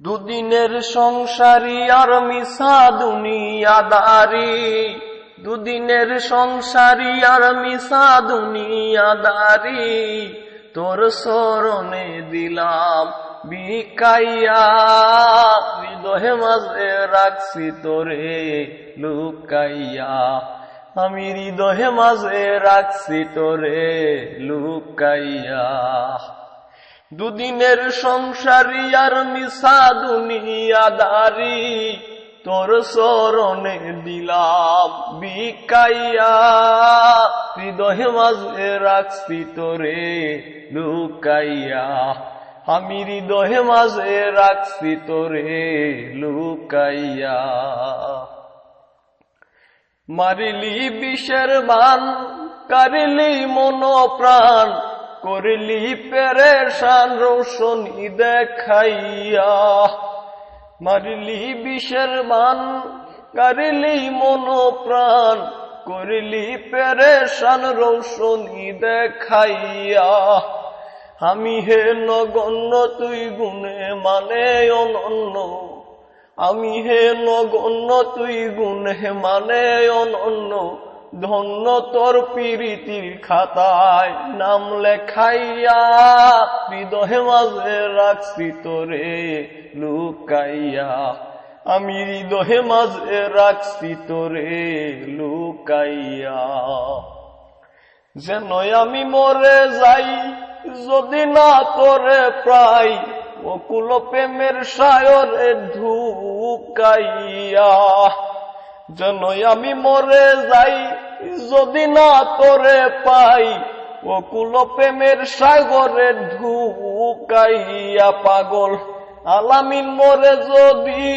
দুদিনের সংসারী আর মিশা দুনিয়াদারি, দুদিনের সংসারী আর মিশা দুনিয়াদারি, তোর শরণে দিলাম বিকাইয়া, হৃদয়ে মাঝে রাখছি তোরে লুকাইয়া, আমি হৃদয়ে মাঝে রাখছি তোরে লুকাইয়া। দুদিনের সংসারী আর মিশা দুনিয়াদারি, তোর শরণে দিলাম বিকাইয়া, হৃদয়ে মাঝে রাখছি তোরে লুকাইয়া, আমি হৃদয়ে মাঝে রাখছি তোরে লুকাইয়া। মারিলি বিষের বান, কারিলি মন প্রাণ, করলি পেরেশান রৌশনি দেখাইয়া, মারিলি বিষের বান, কারিলি মন প্রাণ, করলি পেরেশান রৌশনি দেখাইয়া, আমি হে নগণ্য তুই গুণে মানে অনন্য, আমি হে নগণ্য তুই গুণে মানে অনন্য, ধন্য তোর প্রীতির খাতায় নাম লেখাইয়া, হৃদয়ে মাঝে রাখছি তোরে লুকাইয়া, আমি হৃদয়ে মাঝে রাখছি তোরে লুকাইয়া। যেন আমি মরে যাই যদি না তোরে প্রায়, অকুল প্রেমের সায়রে ধুকাইয়া, যেন আমি মরে যাই যদি না তোরে পাই, অকুল প্রেমের সাগরে ধুকাইয়া। পাগল আলামিন মরে যদি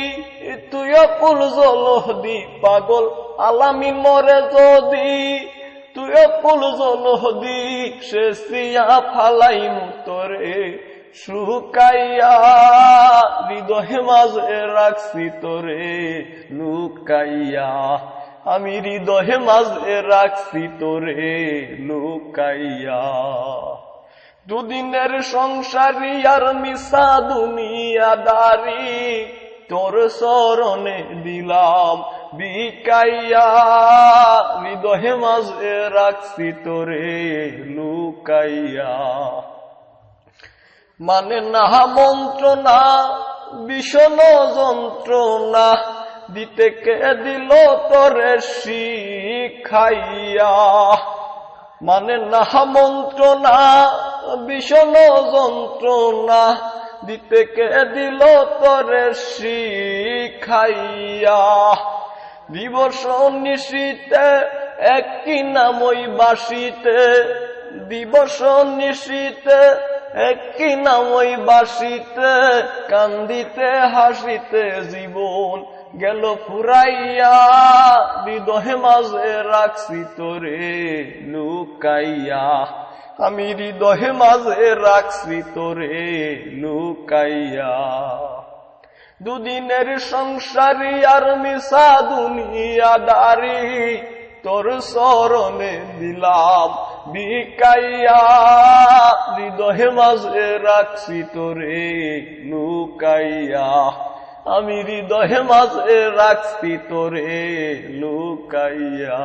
তুই অকুল জলহদি, পাগল আলামিন মরে যদি তুই অকুল জলহদি, সে সিয়া ফালাইমু তোরে শুকাইয়া, হৃদয়ে মাঝে রাখছি তোরে লুকাইয়া, আমি হৃদয়ে মাঝে রাখছি তোরে লুকাইয়া। দুদিনের সংসারী আর মিশা দুনিয়াদারি, তোর শরণে দিলাম বিকাইয়া, হৃদয়ে মাঝে রাখছি তোরে লুকাইয়া। মানে না মন্ত্রণা বিষণ যন্ত্রণা, দিতে কে দিল তোরে শিখাইয়া, মানে না মন্ত্রণা বিষণ যন্ত্রণা, দিতে কে দিল তোরে শিখাইয়া। দিবস নিশীতে একই নামই বাসিতে, দিবস নিশীতে একই নামই বাসিতে, কান্দিতে হাসিতে জীবন গেল ফুরাইয়া, হৃদয়ে মাঝে রাখছি তোরে লুকাইয়া, আমি হৃদয়ে মাঝে রাখছি তোরে লুকাইয়া। দুদিনের সংসারী আর মিশা দুনিয়াদারি, তোর শরণে দিলাম বিকাইয়া, হৃদয়ে মাঝে রাখছি তোরে লুকাইয়া, আমি হৃদয়ে মাঝে রাখছি তোরে লুকাইয়া।